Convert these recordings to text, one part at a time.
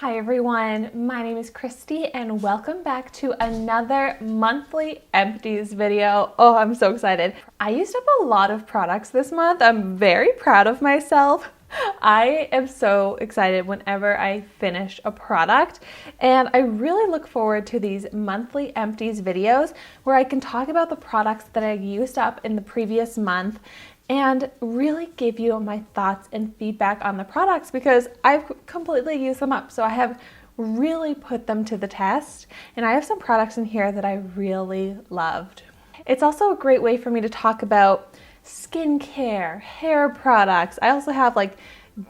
Hi everyone, my name is Christy and welcome back to another monthly empties video. Oh, I'm so excited. I used up a lot of products this month. I'm very proud of myself. I am so excited whenever I finish a product, and I really look forward to these monthly empties videos where I can talk about the products that I used up in the previous month and really give you my thoughts and feedback on the products because I've completely used them up. So I have really put them to the test, and I have some products in here that I really loved. It's also a great way for me to talk about skincare, hair products. I also have like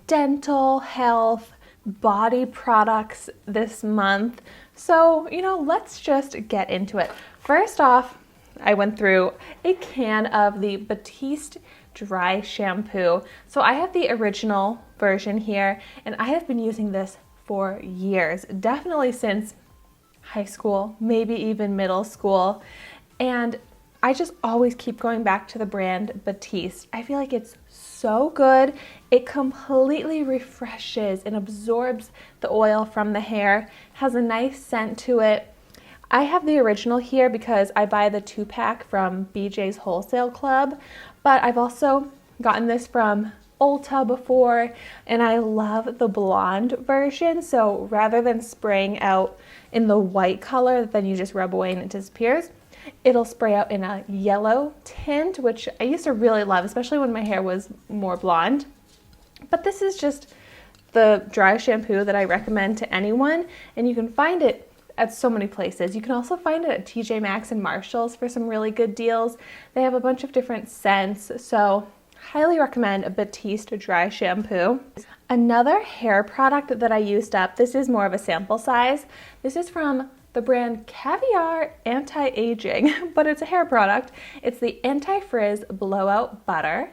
dental health, body products this month. So, let's just get into it. First off, I went through a can of the Batiste dry shampoo. So I have the original version here, and I have been using this for years, definitely since high school, maybe even middle school. And I just always keep going back to the brand Batiste. I feel like it's so good. It completely refreshes and absorbs the oil from the hair, has a nice scent to it. I have the original here because I buy the 2-pack from BJ's Wholesale Club, but I've also gotten this from Ulta before, and I love the blonde version. So rather than spraying out in the white color that then you just rub away and it disappears, it'll spray out in a yellow tint, which I used to really love, especially when my hair was more blonde. But this is just the dry shampoo that I recommend to anyone, and you can find it at so many places. You can also find it at TJ Maxx and Marshall's for some really good deals. They have a bunch of different scents, so highly recommend a Batiste dry shampoo. Another hair product that I used up, this is more of a sample size. This is from the brand Caviar Anti-Aging, but it's a hair product. It's the Anti-Frizz Blowout Butter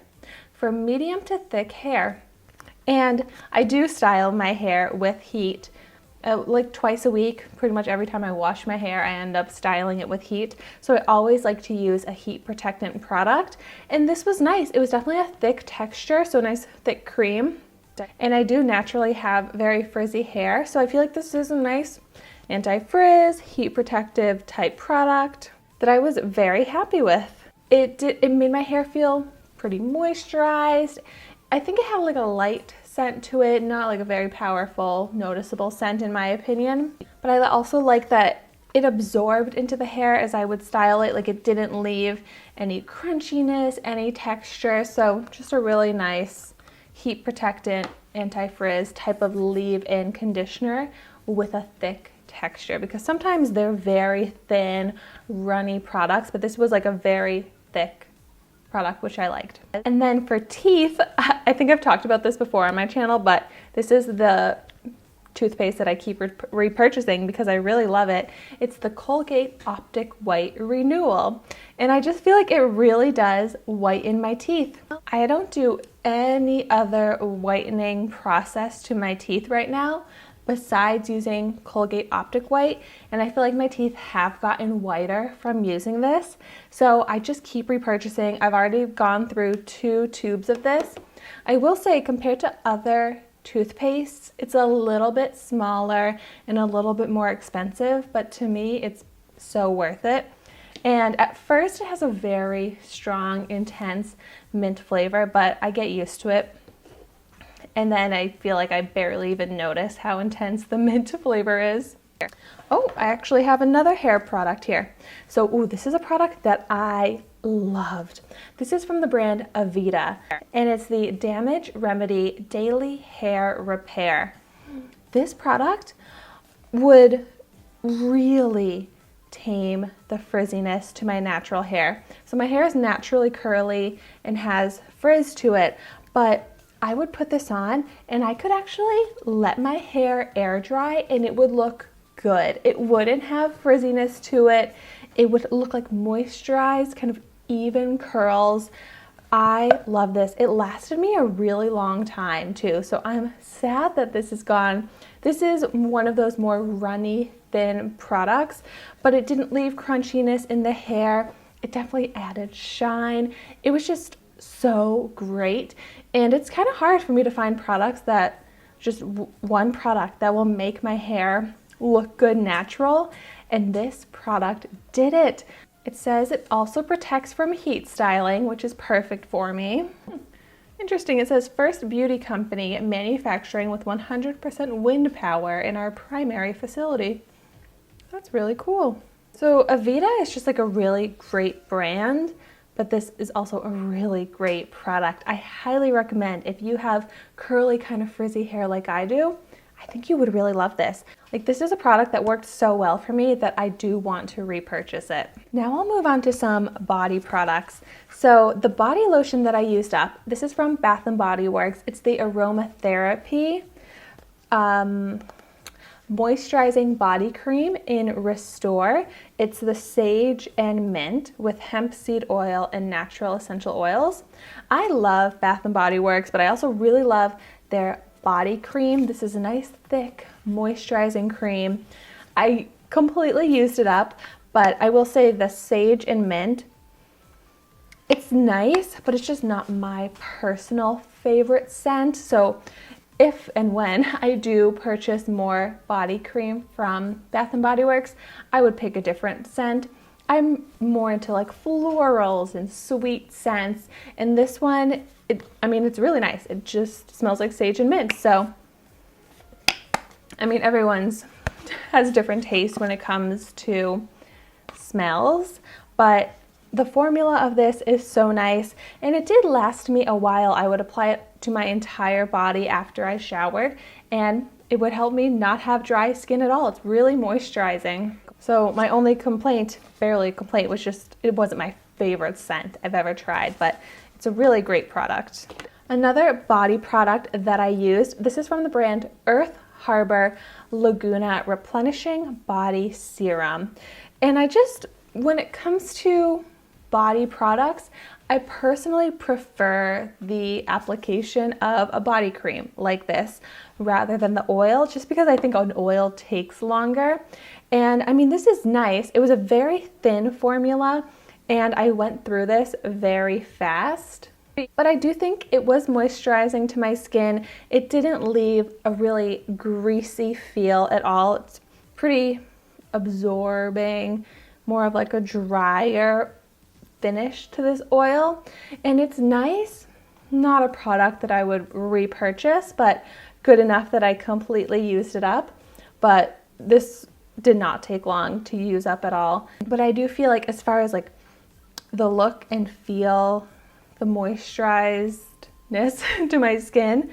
for medium to thick hair. And I do style my hair with heat like twice a week. Pretty much every time I wash my hair, I end up styling it with heat. So I always like to use a heat protectant product. And this was nice. It was definitely a thick texture, so a nice thick cream. And I do naturally have very frizzy hair, so I feel like this is a nice anti-frizz, heat protective type product that I was very happy with. It made my hair feel pretty moisturized. I think it had like a light scent to it, not like a very powerful, noticeable scent in my opinion. But I also like that it absorbed into the hair as I would style it. Like it didn't leave any crunchiness, any texture. So just a really nice heat protectant, anti-frizz type of leave-in conditioner with a thick texture, because sometimes they're very thin, runny products, but this was like a very thick product, which I liked. And then for teeth, I think I've talked about this before on my channel, but this is the toothpaste that I keep repurchasing because I really love it. It's the Colgate Optic White Renewal, and I just feel like it really does whiten my teeth. I don't do any other whitening process to my teeth right now besides using Colgate Optic White, and I feel like my teeth have gotten whiter from using this, so I just keep repurchasing. I've already gone through 2 tubes of this. I will say, compared to other toothpastes, it's a little bit smaller and a little bit more expensive, but to me it's so worth it. And at first it has a very strong, intense mint flavor, but I get used to it. And then I feel like I barely even notice how intense the mint flavor is. Oh, I actually have another hair product here. So, this is a product that I loved. This is from the brand Aveda, and it's the Damage Remedy Daily Hair Repair. This product would really tame the frizziness to my natural hair. So my hair is naturally curly and has frizz to it, but I would put this on and I could actually let my hair air dry and it would look good. It wouldn't have frizziness to it. It would look like moisturized, kind of even curls. I love this. It lasted me a really long time too, so I'm sad that this is gone. This is one of those more runny, thin products, but it didn't leave crunchiness in the hair. It definitely added shine. It was just so great. And it's kind of hard for me to find products that just one product that will make my hair look good natural, and this product did it. It says it also protects from heat styling, which is perfect for me. Interesting, it says first beauty company manufacturing with 100% wind power in our primary facility. That's really cool. So Aveda is just like a really great brand, but this is also a really great product. I highly recommend if you have curly kind of frizzy hair like I do, I think you would really love this. Like, this is a product that worked so well for me that I do want to repurchase it. Now I'll move on to some body products. So the body lotion that I used up, this is from Bath & Body Works. It's the aromatherapy moisturizing body cream in Restore. It's the sage and mint with hemp seed oil and natural essential oils. I love Bath & Body Works, but I also really love their body cream. This is a nice thick moisturizing cream. I completely used it up, but I will say the sage and mint, it's nice, but it's just not my personal favorite scent. So if and when I do purchase more body cream from Bath & Body Works, I would pick a different scent. I'm more into like florals and sweet scents, and this one, it's really nice. It just smells like sage and mint. So, everyone's has different tastes when it comes to smells, but the formula of this is so nice, and it did last me a while. I would apply it to my entire body after I showered, and it would help me not have dry skin at all. It's really moisturizing. So my only complaint, was just it wasn't my favorite scent I've ever tried, but it's a really great product. Another body product that I used, this is from the brand Earth Harbor Laguna Replenishing Body Serum. And when it comes to body products, I personally prefer the application of a body cream like this rather than the oil, just because I think an oil takes longer. And this is nice. It was a very thin formula, and I went through this very fast. But I do think it was moisturizing to my skin. It didn't leave a really greasy feel at all. It's pretty absorbing, more of like a drier finish to this oil, and it's nice. Not a product that I would repurchase, but good enough that I completely used it up. But this did not take long to use up at all. But I do feel like, as far as like the look and feel, the moisturizedness to my skin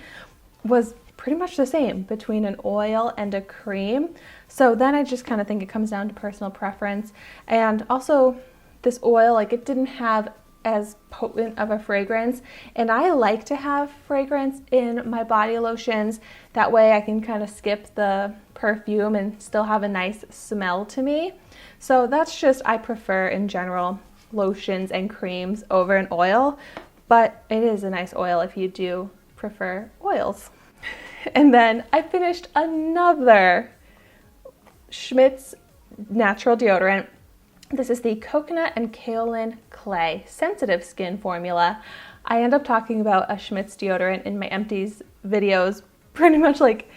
was pretty much the same between an oil and a cream. So then I just kind of think it comes down to personal preference. And also this oil, it didn't have as potent of a fragrance, and I like to have fragrance in my body lotions. That way I can kind of skip the perfume and still have a nice smell to me. So that's just, I prefer in general lotions and creams over an oil, but it is a nice oil if you do prefer oils. And then I finished another Schmidts natural deodorant. This is the coconut and kaolin clay sensitive skin formula. I end up talking about a Schmidts deodorant in my Empties videos pretty much like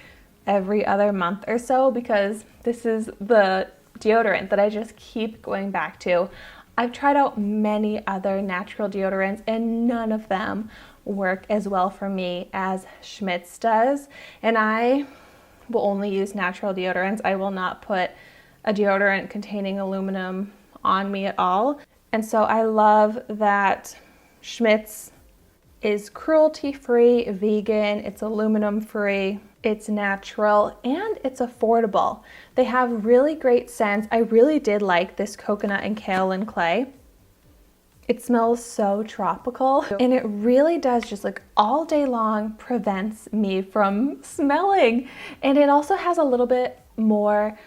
every other month or so, because this is the deodorant that I just keep going back to. I've tried out many other natural deodorants, and none of them work as well for me as Schmidts does. And I will only use natural deodorants. I will not put a deodorant containing aluminum on me at all. And so I love that Schmidts is cruelty-free, vegan, it's aluminum-free, it's natural, and it's affordable. They have really great scents. I really did like this coconut and kaolin clay. It smells so tropical, and it really does just all day long prevents me from smelling. And it also has a little bit more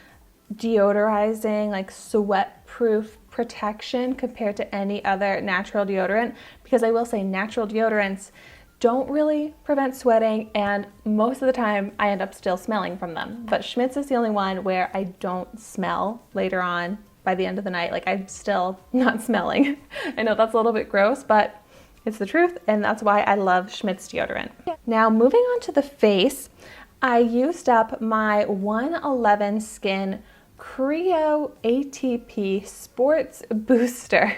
deodorizing, sweat-proof protection compared to any other natural deodorant, because I will say natural deodorants don't really prevent sweating, and most of the time I end up still smelling from them. But Schmidts is the only one where I don't smell later on by the end of the night. I'm still not smelling. I know that's a little bit gross, but it's the truth, and that's why I love Schmidts deodorant. Now moving on to the face, I used up my 111 Skin Cryo ATP Sports Booster.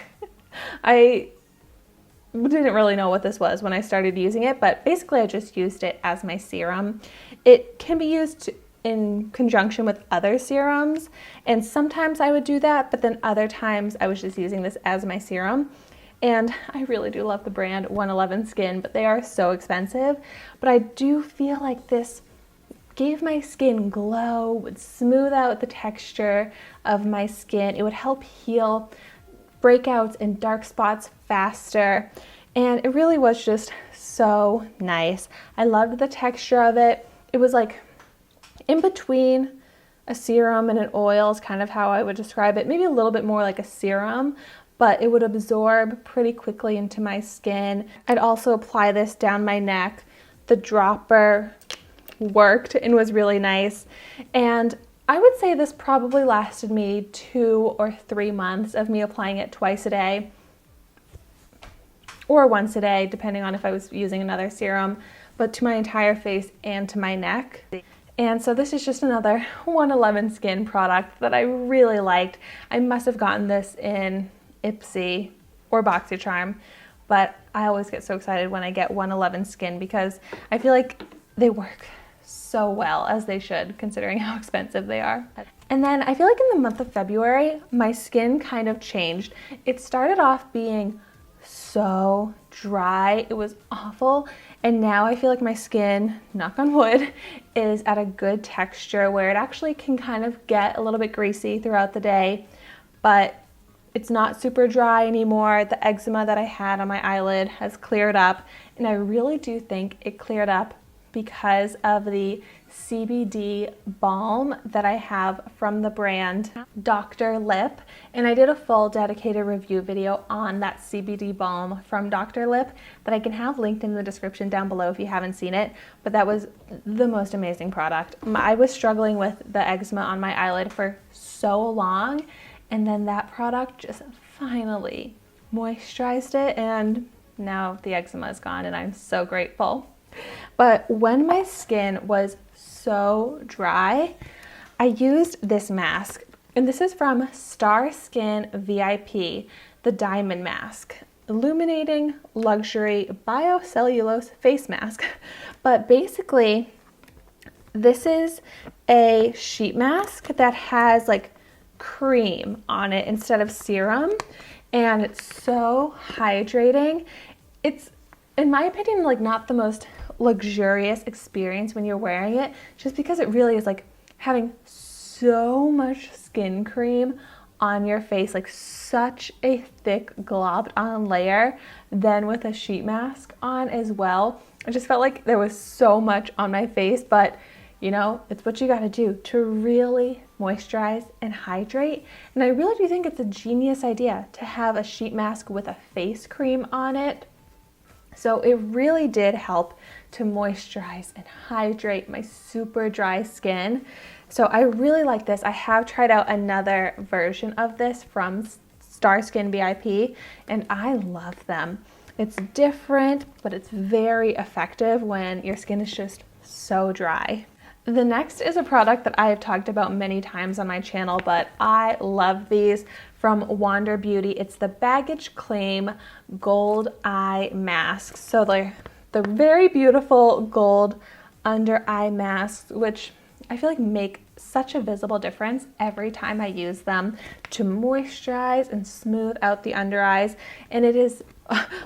I didn't really know what this was when I started using it, but basically I just used it as my serum. It can be used in conjunction with other serums, and sometimes I would do that, but then other times I was just using this as my serum. And I really do love the brand 111 Skin, but they are so expensive. But I do feel like this gave my skin glow, would smooth out the texture of my skin. It would help heal breakouts and dark spots faster. And it really was just so nice. I loved the texture of it. It was like in between a serum and an oil is kind of how I would describe it. Maybe a little bit more like a serum, but it would absorb pretty quickly into my skin. I'd also apply this down my neck. The dropper worked and was really nice. And I would say this probably lasted me 2 or 3 months of me applying it twice a day or once a day, depending on if I was using another serum, but to my entire face and to my neck. And so this is just another 111 Skin product that I really liked. I must have gotten this in Ipsy or BoxyCharm, but I always get so excited when I get 111 Skin because I feel like they work so well, as they should, considering how expensive they are. And then I feel like in the month of February, my skin kind of changed. It started off being so dry, it was awful, and now I feel like my skin, knock on wood, is at a good texture where it actually can kind of get a little bit greasy throughout the day, but it's not super dry anymore. The eczema that I had on my eyelid has cleared up, and I really do think it cleared up because of the CBD balm that I have from the brand Dr. Lip. And I did a full dedicated review video on that CBD balm from Dr. Lip that I can have linked in the description down below if you haven't seen it. But that was the most amazing product. I was struggling with the eczema on my eyelid for so long, and then that product just finally moisturized it, and now the eczema is gone and I'm so grateful. But when my skin was so dry, I used this mask, and this is from Starskin VIP, the Diamond Mask, Illuminating Luxury Biocellulose Face Mask. But basically, this is a sheet mask that has like cream on it instead of serum, and it's so hydrating. It's, in my opinion, like not the most luxurious experience when you're wearing it, just because it really is like having so much skin cream on your face, like such a thick globbed on layer, then with a sheet mask on as well. I just felt like there was so much on my face, but you know, it's what you gotta do to really moisturize and hydrate. And I really do think it's a genius idea to have a sheet mask with a face cream on it. So it really did help to moisturize and hydrate my super dry skin. So I really like this. I have tried out another version of this from Starskin VIP, and I love them. It's different, but it's very effective when your skin is just so dry. The next is a product that I have talked about many times on my channel, but I love these from Wander Beauty. It's the Baggage Claim Gold Eye Masks. So they're the very beautiful gold under eye masks, which I feel like make such a visible difference every time I use them to moisturize and smooth out the under eyes. And it is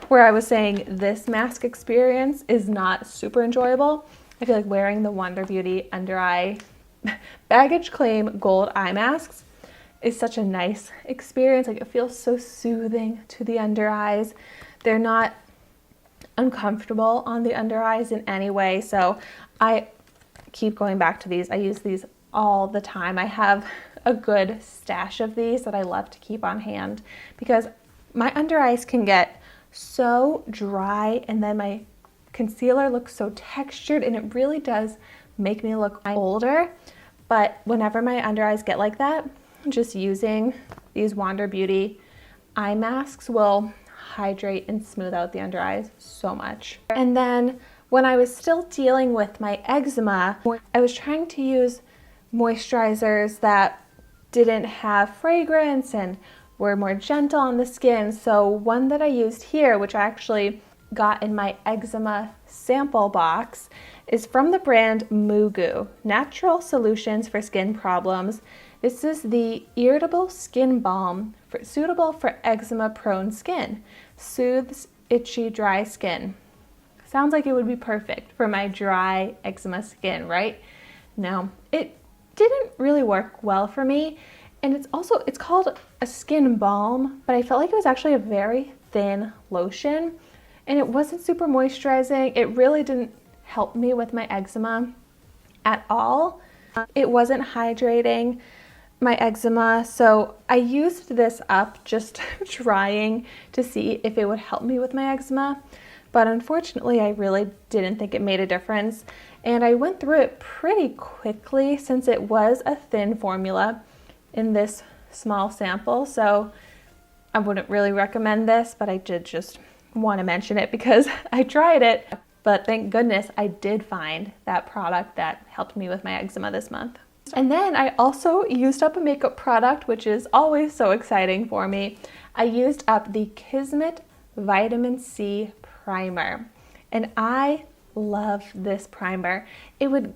where I was saying this mask experience is not super enjoyable. I feel like wearing the Wander Beauty under eye Baggage Claim Gold Eye Masks is such a nice experience. Like, it feels so soothing to the under eyes. They're not uncomfortable on the under eyes in any way. So I keep going back to these. I use these all the time. I have a good stash of these that I love to keep on hand because my under eyes can get so dry, and then my concealer looks so textured, and it really does make me look older. But whenever my under eyes get like that, just using these Wander Beauty eye masks will hydrate and smooth out the under eyes so much. And then when I was still dealing with my eczema, I was trying to use moisturizers that didn't have fragrance and were more gentle on the skin. So one that I used here, which I actually got in my eczema sample box, is from the brand Moogoo, Natural Solutions for Skin Problems. This is the irritable skin balm suitable for eczema-prone skin. Soothes itchy, dry skin. Sounds like it would be perfect for my dry eczema skin, right? No, it didn't really work well for me. And it's called a skin balm, but I felt like it was actually a very thin lotion and it wasn't super moisturizing. It really didn't help me with my eczema at all. It wasn't hydrating my eczema, so I used this up just trying to see if it would help me with my eczema, but unfortunately I really didn't think it made a difference, and I went through it pretty quickly since it was a thin formula in this small sample, so I wouldn't really recommend this, but I did just want to mention it because I tried it. But thank goodness I did find that product that helped me with my eczema this month. And then I also used up a makeup product, which is always so exciting for me. I used up the Kismet Vitamin C Primer, and I love this primer. It would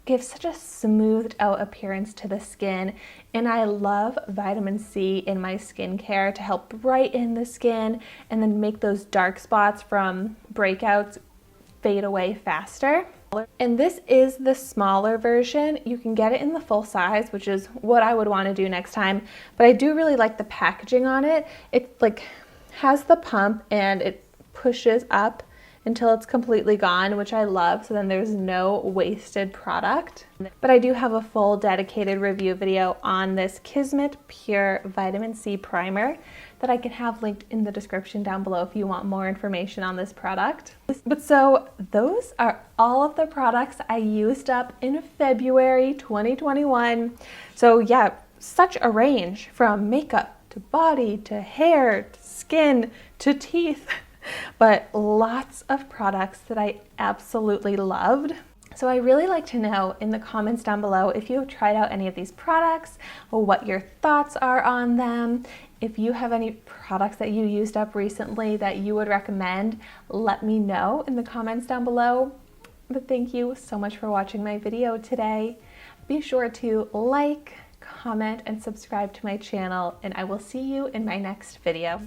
give such a smoothed out appearance to the skin, and I love vitamin C in my skincare to help brighten the skin and then make those dark spots from breakouts fade away faster. And this is the smaller version. You can get it in the full size, which is what I would want to do next time, but I do really like the packaging on it. It like has the pump and it pushes up until it's completely gone, which I love, so then there's no wasted product. But I do have a full dedicated review video on this Kismet Pure Vitamin C Primer that I can have linked in the description down below if you want more information on this product. But so those are all of the products I used up in February 2021. So yeah, such a range from makeup to body to hair to skin to teeth. But lots of products that I absolutely loved. So I really like to know in the comments down below if you have tried out any of these products or what your thoughts are on them. If you have any products that you used up recently that you would recommend, let me know in the comments down below. But thank you so much for watching my video today. Be sure to like, comment, and subscribe to my channel, and I will see you in my next video.